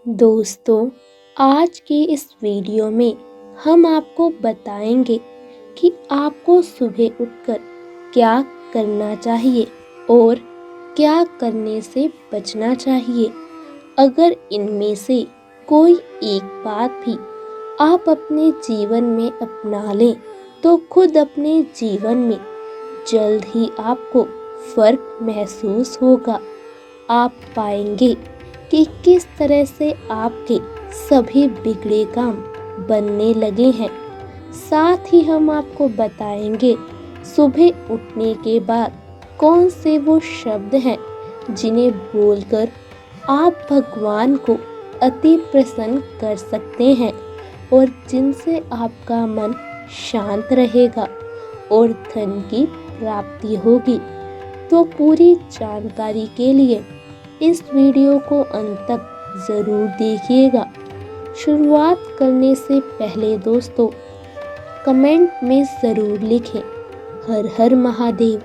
दोस्तों, आज की इस वीडियो में हम आपको बताएंगे कि आपको सुबह उठकर क्या करना चाहिए और क्या करने से बचना चाहिए। अगर इनमें से कोई एक बात भी आप अपने जीवन में अपना लें तो खुद अपने जीवन में जल्द ही आपको फर्क महसूस होगा। आप पाएंगे कि किस तरह से आपके सभी बिगड़े काम बनने लगे हैं। साथ ही हम आपको बताएंगे सुबह उठने के बाद कौन से वो शब्द हैं जिन्हें बोलकर आप भगवान को अति प्रसन्न कर सकते हैं और जिनसे आपका मन शांत रहेगा और धन की प्राप्ति होगी। तो पूरी जानकारी के लिए इस वीडियो को अंत तक ज़रूर देखिएगा। शुरुआत करने से पहले दोस्तों, कमेंट में ज़रूर लिखें हर हर महादेव,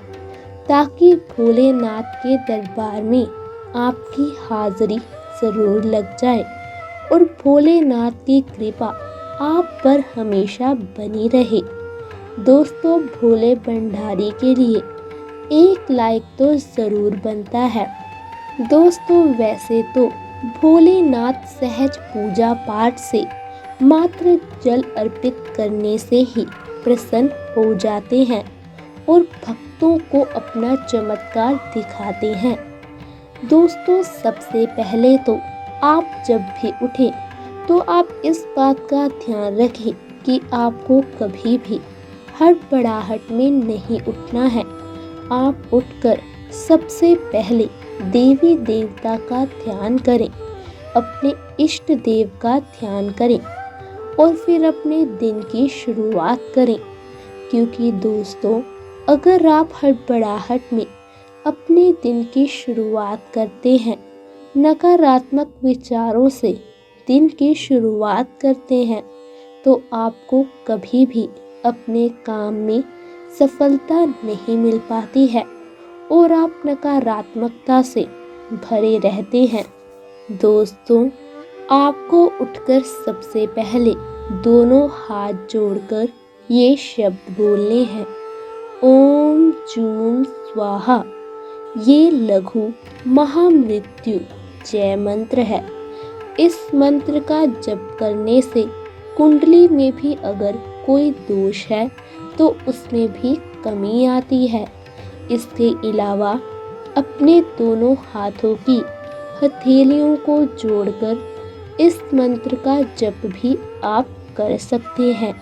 ताकि भोलेनाथ के दरबार में आपकी हाज़िरी ज़रूर लग जाए और भोलेनाथ की कृपा आप पर हमेशा बनी रहे। दोस्तों, भोले भंडारी के लिए एक लाइक तो ज़रूर बनता है। दोस्तों, वैसे तो भोलेनाथ सहज पूजा पाठ से मात्र जल अर्पित करने से ही प्रसन्न हो जाते हैं और भक्तों को अपना चमत्कार दिखाते हैं। दोस्तों, सबसे पहले तो आप जब भी उठें तो आप इस बात का ध्यान रखें कि आपको कभी भी हड़बड़ाहट में नहीं उठना है। आप उठकर सबसे पहले देवी देवता का ध्यान करें, अपने इष्ट देव का ध्यान करें और फिर अपने दिन की शुरुआत करें। क्योंकि दोस्तों, अगर आप हड़बड़ाहट में अपने दिन की शुरुआत करते हैं, नकारात्मक विचारों से दिन की शुरुआत करते हैं, तो आपको कभी भी अपने काम में सफलता नहीं मिल पाती है और आप नकारात्मकता से भरे रहते हैं। दोस्तों, आपको उठकर सबसे पहले दोनों हाथ जोड़कर ये शब्द बोलने हैं, ओम जूम स्वाहा। ये लघु महामृत्यु जय मंत्र है। इस मंत्र का जप करने से कुंडली में भी अगर कोई दोष है तो उसमें भी कमी आती है। इसके अलावा अपने दोनों हाथों की हथेलियों को जोड़कर इस मंत्र का जप भी आप कर सकते हैं।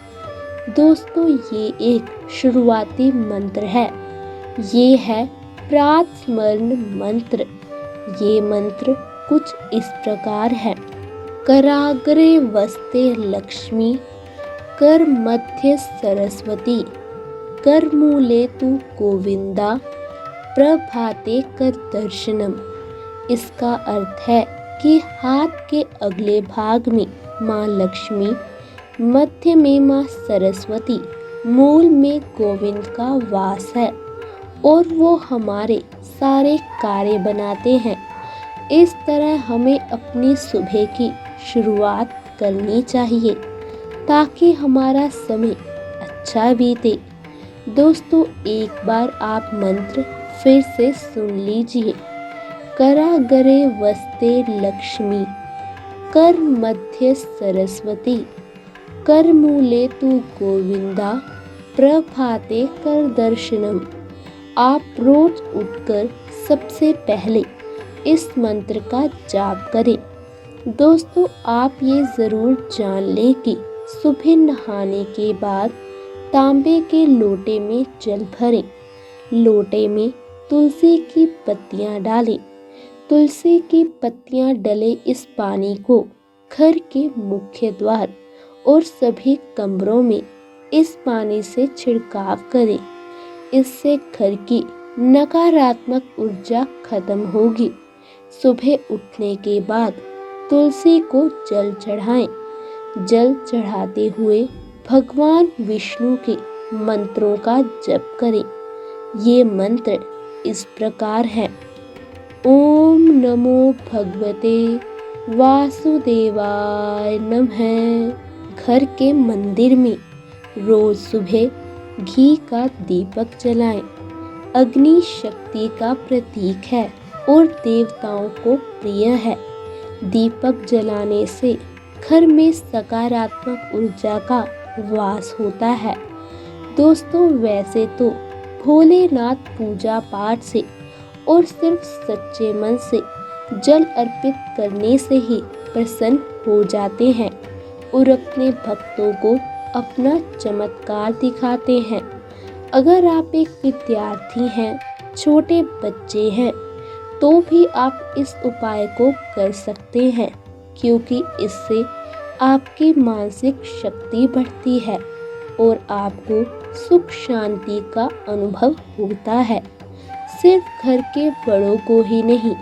दोस्तों, ये एक शुरुआती मंत्र है। ये है प्रातस्मरण मंत्र। ये मंत्र कुछ इस प्रकार है, कराग्रे वस्ते लक्ष्मी, कर मध्य सरस्वती, कर मूले तू गोविंदा, प्रभाते कर दर्शनम। इसका अर्थ है कि हाथ के अगले भाग में माँ लक्ष्मी, मध्य में माँ सरस्वती, मूल में गोविंद का वास है और वो हमारे सारे कार्य बनाते हैं। इस तरह हमें अपनी सुबह की शुरुआत करनी चाहिए ताकि हमारा समय अच्छा बीते। दोस्तों, एक बार आप मंत्र फिर से सुन लीजिए, कराग्रे वस्ते लक्ष्मी, कर मध्य सरस्वती, कर मूले तू गोविंदा, प्रभाते कर दर्शनम। आप रोज उठकर सबसे पहले इस मंत्र का जाप करें। दोस्तों, आप ये ज़रूर जान लें कि सुबह नहाने के बाद तांबे के लोटे में जल भरें। लोटे में तुलसी की पत्तियां डालें। तुलसी की पत्तियां डले इस पानी को घर के मुख्य द्वार और सभी कमरों में इस पानी से छिड़काव करें। इससे घर की नकारात्मक ऊर्जा खत्म होगी। सुबह उठने के बाद तुलसी को जल चढ़ाएं। जल चढ़ाते हुए भगवान विष्णु के मंत्रों का जप करें। ये मंत्र इस प्रकार है, ओम नमो भगवते वासुदेवाय नमः। घर के मंदिर में रोज सुबह घी का दीपक जलाएं। अग्नि शक्ति का प्रतीक है और देवताओं को प्रिय है। दीपक जलाने से घर में सकारात्मक ऊर्जा का वास होता है। दोस्तों, वैसे तो भोलेनाथ पूजा पाठ से और सिर्फ सच्चे मन से जल अर्पित करने से ही प्रसन्न हो जाते हैं और अपने भक्तों को अपना चमत्कार दिखाते हैं। अगर आप एक विद्यार्थी हैं, छोटे बच्चे हैं, तो भी आप इस उपाय को कर सकते हैं, क्योंकि इससे आपकी मानसिक शक्ति बढ़ती है और आपको सुख शांति का अनुभव होता है। सिर्फ घर के बड़ों को ही नहीं,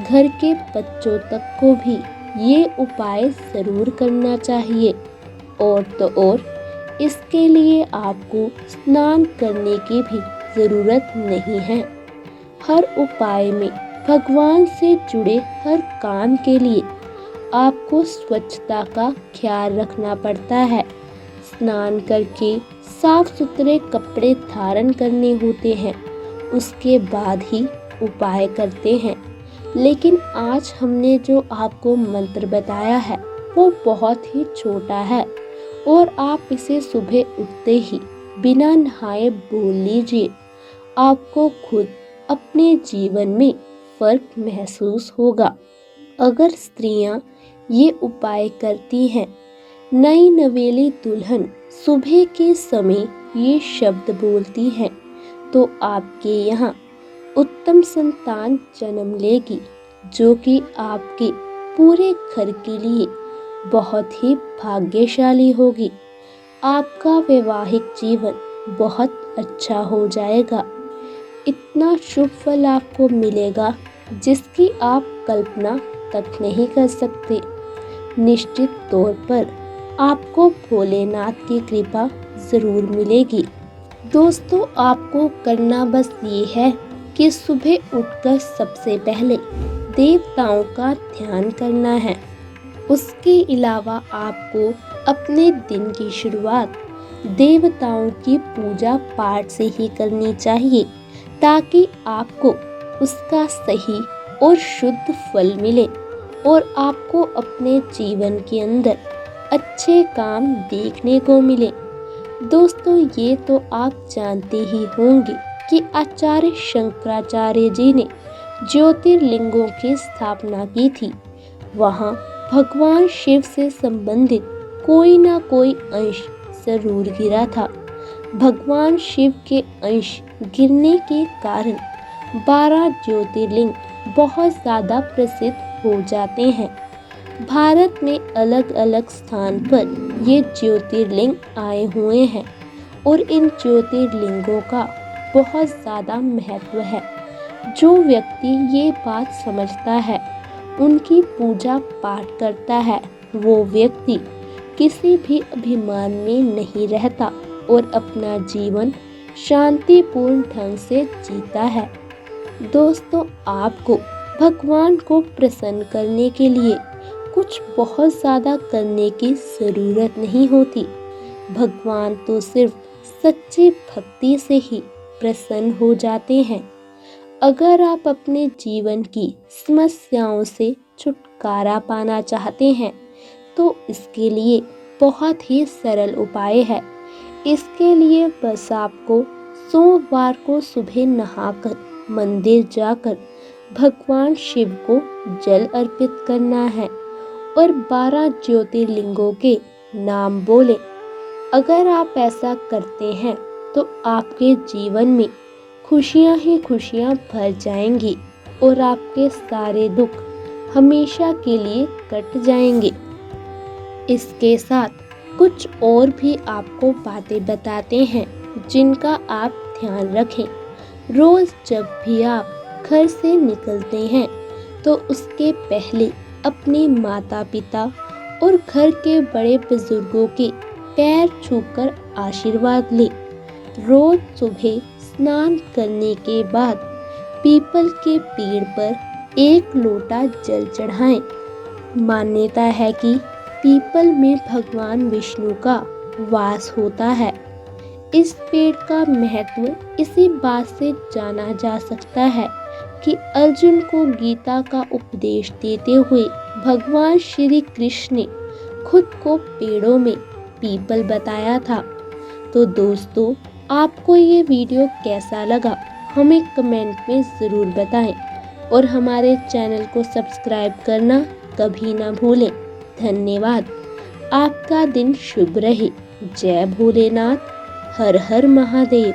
घर के बच्चों तक को भी ये उपाय ज़रूर करना चाहिए। और तो और, इसके लिए आपको स्नान करने की भी ज़रूरत नहीं है। हर उपाय में भगवान से जुड़े हर काम के लिए आपको स्वच्छता का ख्याल रखना पड़ता है। स्नान करके साफ सुथरे कपड़े धारण करने होते हैं, उसके बाद ही उपाय करते हैं। लेकिन आज हमने जो आपको मंत्र बताया है वो बहुत ही छोटा है और आप इसे सुबह उठते ही बिना नहाए बोल लीजिए। आपको खुद अपने जीवन में फर्क महसूस होगा। अगर स्त्रियां ये उपाय करती हैं, नई नवेली दुल्हन सुबह के समय ये शब्द बोलती हैं, तो आपके यहाँ उत्तम संतान जन्म लेगी, जो कि आपके पूरे घर के लिए बहुत ही भाग्यशाली होगी। आपका वैवाहिक जीवन बहुत अच्छा हो जाएगा। इतना शुभ फल आपको मिलेगा जिसकी आप कल्पना तक नहीं कर सकते। निश्चित तौर पर आपको भोलेनाथ की कृपा ज़रूर मिलेगी। दोस्तों, आपको करना बस ये है कि सुबह उठकर सबसे पहले देवताओं का ध्यान करना है। उसके अलावा आपको अपने दिन की शुरुआत देवताओं की पूजा पाठ से ही करनी चाहिए, ताकि आपको उसका सही और शुद्ध फल मिले और आपको अपने जीवन के अंदर अच्छे काम देखने को मिले। दोस्तों, ये तो आप जानते ही होंगे कि आचार्य शंकराचार्य जी ने ज्योतिर्लिंगों की स्थापना की थी। वहाँ भगवान शिव से संबंधित कोई ना कोई अंश जरूर गिरा था। भगवान शिव के अंश गिरने के कारण 12 ज्योतिर्लिंग बहुत ज़्यादा प्रसिद्ध हो जाते हैं। भारत में अलग अलग स्थान पर ये ज्योतिर्लिंग आए हुए हैं और इन ज्योतिर्लिंगों का बहुत ज़्यादा महत्व है। जो व्यक्ति ये बात समझता है, उनकी पूजा पाठ करता है, वो व्यक्ति किसी भी अभिमान में नहीं रहता और अपना जीवन शांतिपूर्ण ढंग से जीता है। दोस्तों, आपको भगवान को प्रसन्न करने के लिए कुछ बहुत ज़्यादा करने की ज़रूरत नहीं होती। भगवान तो सिर्फ सच्ची भक्ति से ही प्रसन्न हो जाते हैं। अगर आप अपने जीवन की समस्याओं से छुटकारा पाना चाहते हैं, तो इसके लिए बहुत ही सरल उपाय है। इसके लिए बस आपको सोमवार को सुबह नहाकर मंदिर जाकर भगवान शिव को जल अर्पित करना है और 12 ज्योतिर्लिंगों के नाम बोले। अगर आप ऐसा करते हैं तो आपके जीवन में खुशियां ही खुशियां भर जाएंगी और आपके सारे दुख हमेशा के लिए कट जाएंगे। इसके साथ कुछ और भी आपको बातें बताते हैं जिनका आप ध्यान रखें। रोज़ जब भी आप घर से निकलते हैं तो उसके पहले अपने माता पिता और घर के बड़े बुजुर्गों के पैर छूकर आशीर्वाद लें। रोज सुबह स्नान करने के बाद पीपल के पेड़ पर 1 लोटा जल चढ़ाएं। मान्यता है कि पीपल में भगवान विष्णु का वास होता है। इस पेड़ का महत्व इसी बात से जाना जा सकता है कि अर्जुन को गीता का उपदेश देते हुए भगवान श्री कृष्ण ने खुद को पेड़ों में पीपल बताया था। तो दोस्तों, आपको ये वीडियो कैसा लगा हमें कमेंट में ज़रूर बताएं और हमारे चैनल को सब्सक्राइब करना कभी ना भूलें। धन्यवाद। आपका दिन शुभ रहे। जय भोलेनाथ। हर हर महादेव।